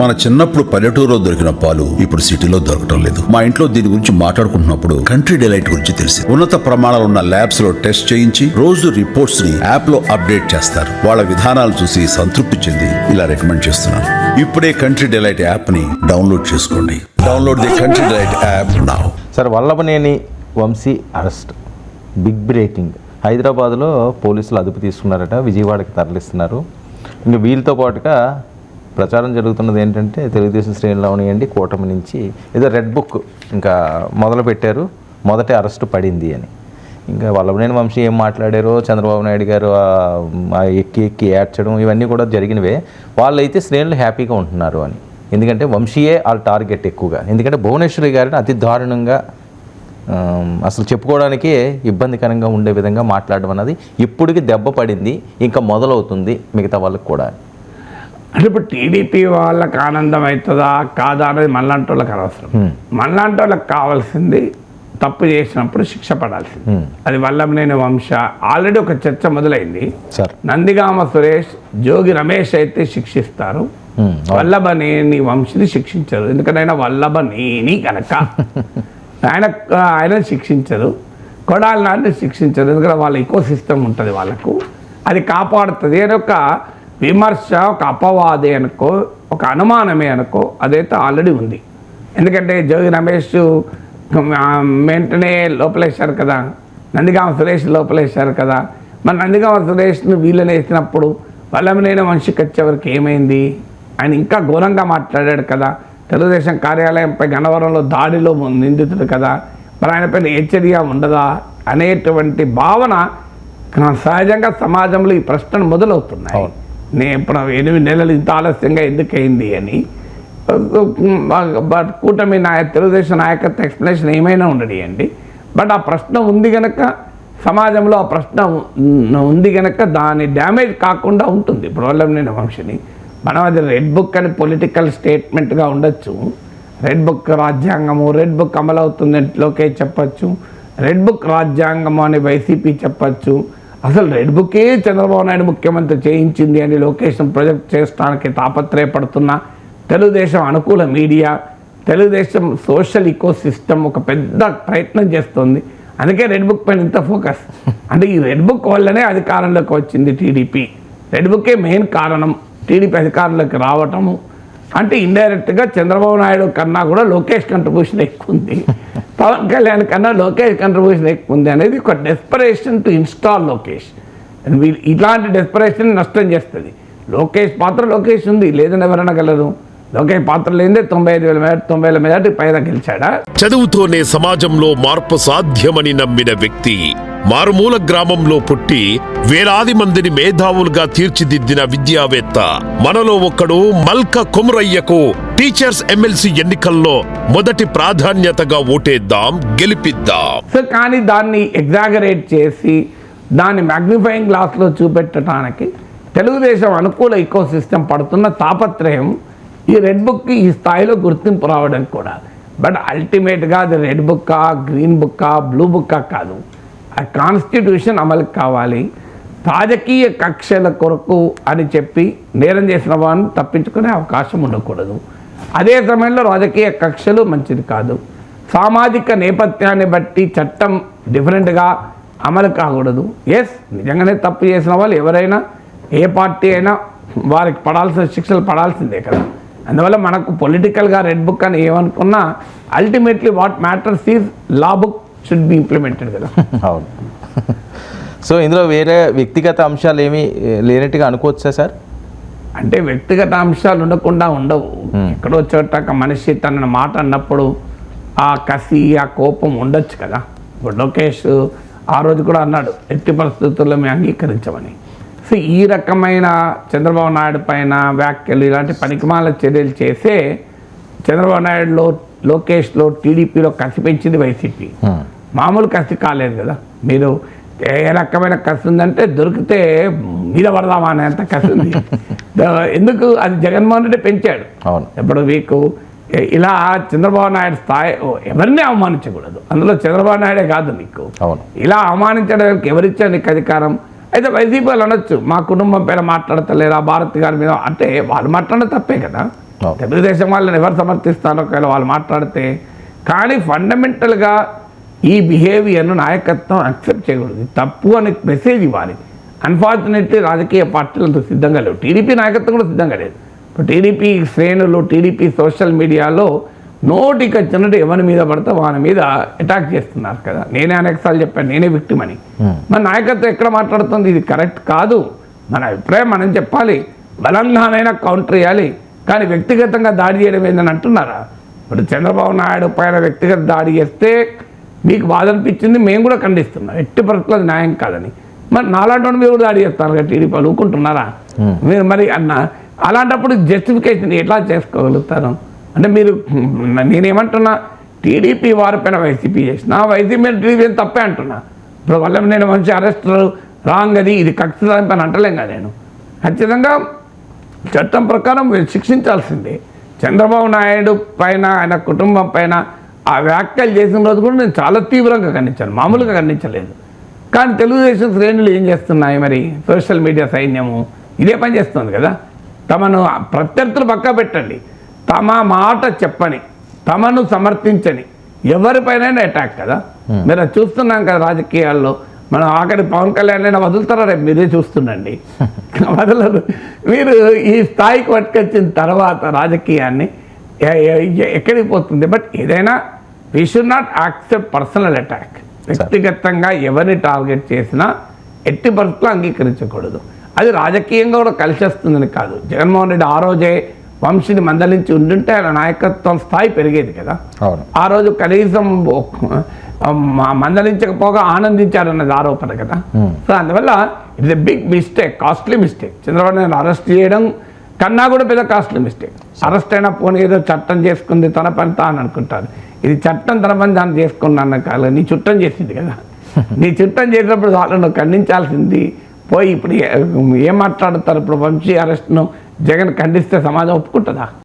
మన చిన్నప్పుడు పల్లెటూరులో దొరికిన పాలు ఇప్పుడు సిటీలో దొరకటం లేదు. మా ఇంట్లో దీని గురించి మాట్లాడుకుంటున్నప్పుడు కంట్రీ డిలైట్ గురించి తెలిసి ఉన్నత ప్రమాణాలు ఉన్న ల్యాబ్స్ లో టెస్ట్ చేయించి రోజు రిపోర్ట్స్ ని యాప్ లో అప్డేట్ చేస్తారు. వాళ్ళ విధానాలు చూసి సంతృప్తి చెంది ఇలా రికమెండ్ చేస్తున్నాను. ఇప్పుడే కంట్రీ డిలైట్ యాప్ ని డౌన్లోడ్ చేసుకోండి. Download the Country Delight app now. Sir, Vallabhaneni Vamsi arrest big breaking. హైదరాబాద్లో పోలీసులు అదుపు తీసుకున్నారట, విజయవాడకి తరలిస్తున్నారు. ఇంకా వీళ్ళతో పాటుగా ప్రచారం జరుగుతున్నది ఏంటంటే తెలుగుదేశం శ్రేణులు అవనియండి, కూటమి నుంచి ఏదో రెడ్ బుక్ ఇంకా మొదలు పెట్టారు, మొదటి అరెస్టు పడింది అని. ఇంకా వల్లభనేని వంశీ ఏం మాట్లాడారో, చంద్రబాబు నాయుడు గారు ఎక్కి ఏడ్చడం ఇవన్నీ కూడా జరిగినవే. వాళ్ళైతే శ్రేణులు హ్యాపీగా ఉంటున్నారు అని. ఎందుకంటే వంశీయే వాళ్ళ టార్గెట్ ఎక్కువగా. ఎందుకంటే భువనేశ్వరి గారిని అతి దారుణంగా అసలు చెప్పుకోవడానికే ఇబ్బందికరంగా ఉండే విధంగా మాట్లాడడం అన్నది ఇప్పటికి దెబ్బ పడింది, ఇంకా మొదలవుతుంది మిగతా వాళ్ళకి కూడా. అంటే ఇప్పుడు టీడీపీ వాళ్ళకి ఆనందం అవుతుందా కాదా అనేది మనలాంటి వాళ్ళకి అనవసరం. మనలాంటి వాళ్ళకి కావాల్సింది తప్పు చేసినప్పుడు శిక్ష పడాల్సింది. అది వల్లభనేని వంశ ఆల్రెడీ ఒక చర్చ మొదలైంది. నందిగామ సురేష్, జోగి రమేష్ అయితే శిక్షిస్తారు, వల్లభనేని వంశీని శిక్షించరు. ఎందుకంటే ఆయన వల్లభనేని కనుక ఆయన శిక్షించరు, కొడాలి నాటిని శిక్షించరు. ఎందుకంటే వాళ్ళ ఈకో సిస్టమ్ ఉంటుంది, వాళ్ళకు అది కాపాడుతుంది అని ఒక విమర్శ, ఒక అపవాదే అనుకో, ఒక అనుమానమే అనుకో, అదైతే ఆల్రెడీ ఉంది. ఎందుకంటే జోగి రమేష్ వెంటనే లోపలేశారు కదా, నందిగామ సురేష్ లోపలేశారు కదా. మరి నందిగామ సురేష్ను వీళ్ళని వేసినప్పుడు వల్లభనేని వంశీకి వచ్చేవరకు ఏమైంది? ఆయన ఇంకా ఘోరంగా మాట్లాడాడు కదా. తెలుగుదేశం కార్యాలయంపై గన్నవరంలో దాడిలో నిందితుడు కదా, మరి ఆయన పైన హెచ్చరిక ఉండదా అనేటువంటి భావన సహజంగా సమాజంలో ఈ ప్రశ్నలు మొదలవుతున్నాయి. నేను ఇప్పుడు 8 నెలలు ఇంత ఆలస్యంగా ఎందుకు అయింది అని. బట్ కూటమి తెలుగుదేశం నాయకత్వ ఎక్స్ప్లెనేషన్ ఏమైనా ఉండనియండి, బట్ ఆ ప్రశ్న ఉంది కనుక సమాజంలో ఆ ప్రశ్న ఉంది కనుక దాని డ్యామేజ్ కాకుండా ఉంటుంది. ఇప్పుడు వల్లభనేని వంశీని మనం అది రెడ్ బుక్ అని పొలిటికల్ స్టేట్మెంట్గా ఉండొచ్చు. రెడ్ బుక్ రాజ్యాంగము, రెడ్ బుక్ అమలవుతుందని లోకేష్ చెప్పచ్చు, రెడ్ బుక్ రాజ్యాంగము అని వైసీపీ చెప్పచ్చు. అసలు రెడ్ బుకే చంద్రబాబు నాయుడు ముఖ్యమంత్రి చేయించింది అని లొకేషన్ ప్రొజెక్ట్ చేయడానికి తాపత్రయపడుతున్న తెలుగుదేశం అనుకూల media, Telugu Desam social ecosystem ఒక పెద్ద ప్రయత్నం చేస్తుంది. అందుకే రెడ్ బుక్ పైన ఇంత ఫోకస్. అంటే ఈ రెడ్ బుక్ వల్లనే అధికారంలోకి వచ్చింది టీడీపీ. రెడ్ బుకే మెయిన్ కారణం టీడీపీ అధికారంలోకి రావటము. అంటే ఇండైరెక్ట్గా చంద్రబాబు నాయుడు కన్నా కూడా లోకేష్ కంట్రిబ్యూషన్ ఎక్కువ ఉంది, పవన్ కళ్యాణ్ కన్నా లోకేష్ కంట్రిబ్యూషన్ ఎక్కువ ఉంది అనేది ఒక డెస్పరేషన్ టు ఇన్స్టాల్ లోకేష్. ఇలాంటి డెస్పరేషన్ నష్టం చేస్తుంది. లోకేష్ పాత్ర లోకేష్ ఉంది, లేదని ఎవరైనా గలరు. లోకేష్ పాత్ర లేదే 95,000 మెజార్టీ పైన గెలిచాడా? చదువుతోనే సమాజంలో మార్పు సాధ్యమని నమ్మిన వ్యక్తి, మారుమూల గ్రామంలో పుట్టి వేలాది మందిని మేధావులుగా తీర్చిదిద్దిన విద్యావేత్త, మనలో ఒక్కడు మల్క కుమరయ్యకు టీచర్స్ ఎమ్మెల్సీ ఎన్నికల్లో మొదటి ప్రాధాన్యతగా ఓటేద్దాం, గెలిపిద్దాం. కానీ దాన్ని ఎగ్జాగరేట్ చేసి దాన్ని మ్యాగ్నిఫైయింగ్ గ్లాస్లో చూపెట్టడానికి తెలుగుదేశం అనుకూల ఈకో సిస్టమ్ పడుతున్న తాపత్రయం ఈ రెడ్ బుక్కి ఈ స్థాయిలో గుర్తింపు రావడం కూడా. బట్ అల్టిమేట్గా అది రెడ్ బుక్కా, గ్రీన్ బుక్కా, బ్లూ బుక్కా కాదు, ఆ కాన్స్టిట్యూషన్ అమలు కావాలి. రాజకీయ కక్షల కొరకు అని చెప్పి నేరం చేసిన వాడిని తప్పించుకునే అవకాశం ఉండకూడదు. అదే సమయంలో రాజకీయ కక్షలు మంచిది కాదు. సామాజిక నేపథ్యాన్ని బట్టి చట్టం డిఫరెంట్గా అమలు కాకూడదు. ఎస్, నిజంగానే తప్పు చేసిన వాళ్ళు ఎవరైనా ఏ పార్టీ అయినా వారికి పడాల్సిన శిక్షలు పడాల్సిందే కదా. అందువల్ల మనకు పొలిటికల్గా రెడ్ బుక్ అని ఏమనుకున్నా ultimately what matters is law book should be implemented కదా. అవును. సో ఇందులో వేరే వ్యక్తిగత అంశాలు ఏమీ లేనట్టుగా అనుకోవచ్చా సార్? అంటే వ్యక్తిగత అంశాలు ఉండకుండా ఉండవు. ఎక్కడో చోట మనిషి తన మాట అన్నప్పుడు ఆ కసి, ఆ కోపం ఉండొచ్చు కదా. ఇప్పుడు లోకేష్ ఆ రోజు కూడా అన్నాడు, ఎట్టి పరిస్థితుల్లో మేము అంగీకరించమని. సో ఈ రకమైన చంద్రబాబు నాయుడు పైన వ్యాఖ్యలు, ఇలాంటి పనికిమాల చర్యలు చేసే చంద్రబాబు నాయుడులో, లోకేష్లో, టీడీపీలో కసి పెంచింది వైసీపీ. మామూలు కసి కాలేదు కదా. మీరు ఏ రకమైన కసి ఉందంటే దొరికితే మీద పడదామా అనేంత కసి ఉంది. ఎందుకు? అది జగన్మోహన్ రెడ్డి పెంచాడు. ఇప్పుడు మీకు ఇలా చంద్రబాబు నాయుడు స్థాయి ఎవరిని అవమానించకూడదు. అందులో చంద్రబాబు నాయుడే కాదు నీకు. ఇలా అవమానించడానికి ఎవరిచ్చారు నీకు అధికారం? అయితే వైసీపీ వాళ్ళు అనొచ్చు, మా కుటుంబం పేరు మాట్లాడతలేరా భారత్ గారి మీద అంటే వాళ్ళు మాట్లాడడం తప్పే కదా. అవును. తెలుగుదేశం వాళ్ళని ఎవరు సమర్థిస్తారో ఒకవేళ వాళ్ళు మాట్లాడితే. కానీ ఫండమెంటల్గా ఈ బిహేవియర్ను నాయకత్వం యాక్సెప్ట్ చేయకూడదు, తప్పు అని మెసేజ్ ఇవ్వాలి. అన్ఫార్చునేట్లీ రాజకీయ పార్టీలు అంత సిద్ధంగా లేవు, టీడీపీ నాయకత్వం కూడా సిద్ధంగా లేదు. ఇప్పుడు టీడీపీ శ్రేణులు, టీడీపీ సోషల్ మీడియాలో నోటికి వచ్చినట్టు ఎవరి మీద పడితే వాళ్ళ మీద అటాక్ చేస్తున్నారు కదా. నేనే అనేకసార్లు చెప్పాను, నేనే విక్టిమ్ అని. మన నాయకత్వం ఎక్కడ మాట్లాడుతుంది, ఇది కరెక్ట్ కాదు, మన అభిప్రాయం మనం చెప్పాలి, బలంగానైనా కౌంటర్ చేయాలి. కానీ వ్యక్తిగతంగా దాడి చేయడం ఏందని అంటున్నారా? ఇప్పుడు చంద్రబాబు నాయుడు పైన వ్యక్తిగత దాడి చేస్తే మీకు బాధ అనిపించింది, మేము కూడా ఖండిస్తున్నాం, ఎట్టి పరిస్థితుల్లో అది న్యాయం కాదని. మరి నాలాంటి మీరు కూడా దాడి చేస్తారు కదా, టీడీపీ వాళ్ళు ఊరుకుంటున్నారా? మీరు మరి అన్న అలాంటప్పుడు జస్టిఫికేషన్ ఎట్లా చేసుకోగలుగుతారు? అంటే మీరు, నేనేమంటున్నా, టీడీపీ వారిపైన వైసీపీ చేసిన, వైసీపీ టీడీపీ తప్పే అంటున్నా. ఇప్పుడు వల్ల నేను మంచి అరెస్ట్ రాంగ్, అది ఇది ఖచ్చితంగా పని అంటలేం కదా. నేను ఖచ్చితంగా చట్టం ప్రకారం శిక్షించాల్సిందే. చంద్రబాబు నాయుడు పైన, ఆయన కుటుంబం పైన ఆ వ్యాఖ్యలు చేసిన రోజు కూడా నేను చాలా తీవ్రంగా ఖండించాను, మామూలుగా ఖండించలేదు. కానీ తెలుగుదేశం శ్రేణులు ఏం చేస్తున్నాయి మరి? సోషల్ మీడియా సైన్యము ఇదే పని చేస్తుంది కదా. తమను ప్రత్యర్థులు పక్క పెట్టండి, తమ మాట చెప్పని, తమను సమర్థించని ఎవరిపైన అటాక్ కదా. మీరు అది చూస్తున్నాం కదా రాజకీయాల్లో. మనం ఆఖరి పవన్ కళ్యాణ్ అయినా వదులుతారా? రేపు మీరే చూస్తుండండి, వదలరు. మీరు ఈ స్థాయికి పట్టుకొచ్చిన తర్వాత రాజకీయాన్ని ఎక్కడికి పోతుంది? బట్ ఏదైనా we should not accept personal attack. వ్యక్తిగతంగా ఎవరిని టార్గెట్ చేసినా ఎట్టి పరిస్థితుల్లో అంగీకరించకూడదు. అది రాజకీయంగా కూడా కలిసి వస్తుందని కాదు. జగన్మోహన్ రెడ్డి ఆ రోజే వంశీని మందలించి ఉండుంటే ఆయన నాయకత్వం స్థాయి పెరిగేది కదా. ఆ రోజు కనీసం మందలించకపోగా ఆనందించారన్నది ఆరోపణ కదా. సో అందువల్ల it's a big mistake, costly mistake. Chandrababu Naidu arrest చేయడం కన్నా కూడా పెద్ద కాస్ట్లీ మిస్టేక్. అరెస్ట్ అయినా పోనీ ఏదో చట్టం చేసుకుంది తన పని తాను అనుకుంటారు. ఇది చట్టం తన పని తాను చేసుకున్నాను కాదు, నీ చుట్టం చేసింది కదా. నీ చుట్టం చేసినప్పుడు వాళ్ళను ఖండించాల్సింది పోయి ఇప్పుడు ఏం మాట్లాడతారు? ఇప్పుడు వంశీ అరెస్ట్ను జగన్ ఖండిస్తే సమాజం ఒప్పుకుంటుందా?